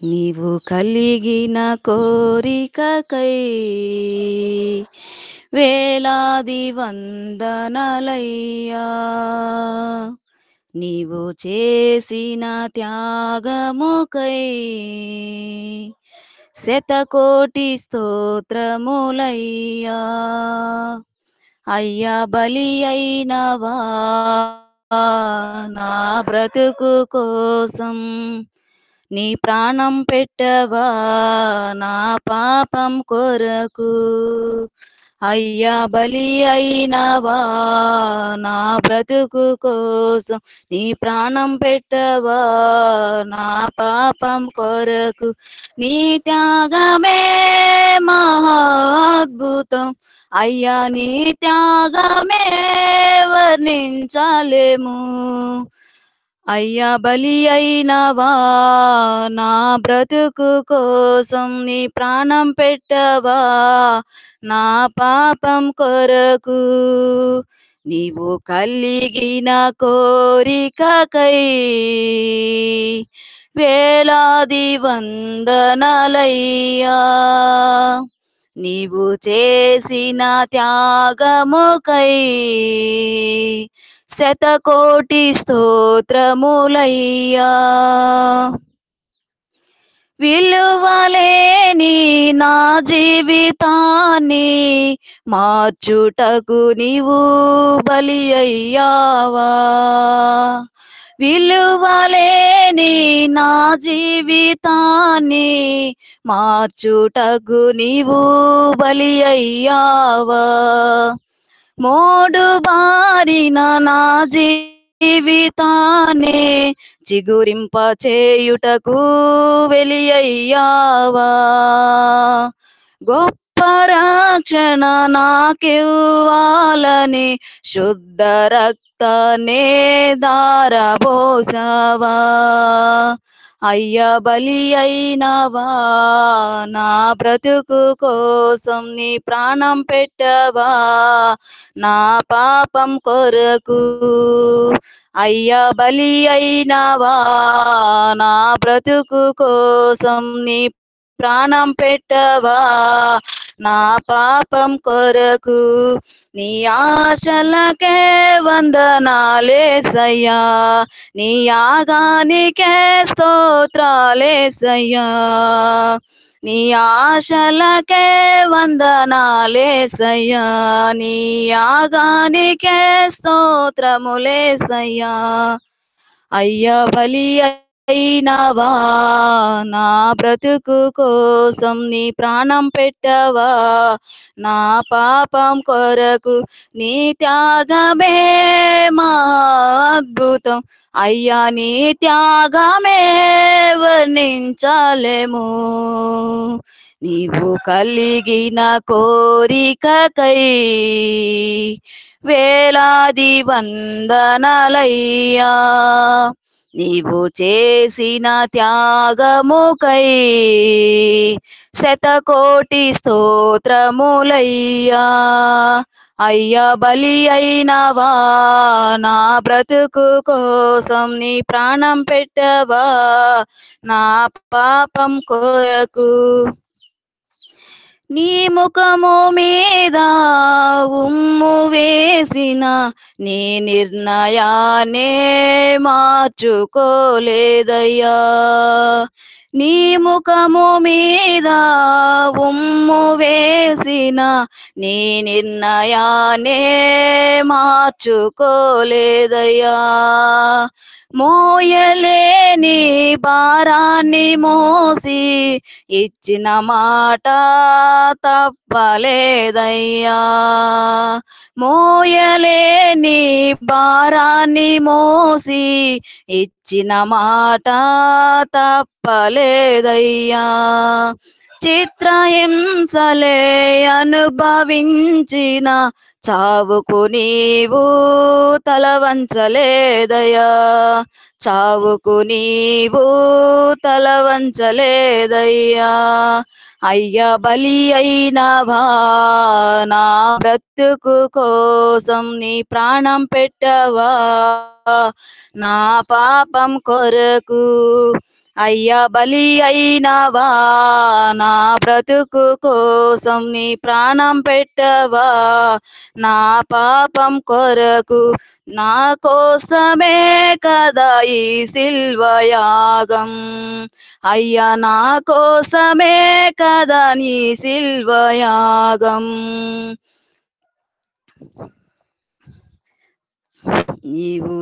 నీవు కలిగిన కోరికకై వేలాది వందనలయ్యా. నీవు చేసిన త్యాగముకై శతకోటి స్తోత్రములయ్యా. అయ్యా బలి అయినవా నా బ్రతుకు కోసం, నీ ప్రాణం పెట్టవా నా పాపం కొరకు. అయ్యా బలి అయినవా నా బ్రతుకు కోసం, నీ ప్రాణం పెట్టవా నా పాపం కొరకు. నీ త్యాగమే మహాద్భుతం అయ్యా, నీ త్యాగమే వర్ణించలేము. అయ్యా బలి అయినవా నా బ్రతుకు కోసం, నీ ప్రాణం పెట్టవా నా పాపం కొరకు. నీవు కలిగిన కోరికకై వేలాది వందనలయ్యా. నీవు చేసిన త్యాగముకై శతకోటి స్తోత్రములయ్యా. విలువలేని నా జీవితాన్ని మార్చుటకు నీవు బలి అయ్యావా. విలువలేని నా జీవితాన్ని మార్చుటకు నీవు బలి అయ్యావా. మోడు బారిన నా జీవితాన్ని చిగురింప చేయుటకు వెలి అయ్యావా. గొప్ప రక్షణ నాకివ్వాలని శుద్ధ రక్తాన్నే ధారపోసావా. అయ్యా బలి అయినవా నా బ్రతుకు కోసం, నీ ప్రాణం పెట్టవా నా పాపం కొరకు. అయ్యా బలి అయినవా నా బ్రతుకు కోసం, నీ ప్రాణం పెట్టవా నా పాపం కొరకు. నీ ఆశలకే వందనాలేసయ్యా, నీ యాగానికే స్తోత్రాలేసయ్యా. నీ ఆశలకే వందనాలేసయ్యా, నీ యాగానికే స్తోత్రములేసయ్యా. అయ్యా బలి అయినవా నా బ్రతుకు కోసం, నీ ప్రాణం పెట్టవా నా పాపం కొరకు. నీ త్యాగమే మహాద్భుతం అయ్యా, నీ త్యాగమే వర్ణించలేము. నీవు కలిగిన కోరికకై వేలాది వందనలయ్యా. నీవు చేసిన త్యాగముకై శతకోటి స్తోత్రములయ్యా. అయ్యా బలి అయినవా నా బ్రతుకు కోసం, నీ ప్రాణం పెట్టవా నా పాపం కొరకు. నీ ముఖము మీద ఉమ్ము వేసిన నీ నిర్ణయాన్నే మార్చుకోలేదయ్యా. నీ ముఖము మీద ఉమ్ము వేసిన నీ నిర్ణయాన్నే మార్చుకోలేదయ్యా. మోయలేని భారాన్ని మోసి ఇచ్చిన మాట తప్పలేదయ్యా. మోయలేని భారాన్ని మోసి ఇచ్చిన మాట తప్పలేదయ్యా. చిత్రహింసలే అనుభవించిన చావుకు నీవు తల వంచలేదయ్యా. చావుకు నీవు తల వంచలేదయ్యా. అయ్యా బలి అయినవా నా బ్రతుకు కోసం, నీ ప్రాణం పెట్టవా నా పాపం కొరకు. అయ్యా బలి అయినవా నా బ్రతుకు కోసం నీ ప్రాణం పెట్టవా నా పాపం కొరకు నా కోసమే కదా ఈ శిల్వయాగం అయ్యా నా కోసమే కదా నీ శిల్వయాగం నీవు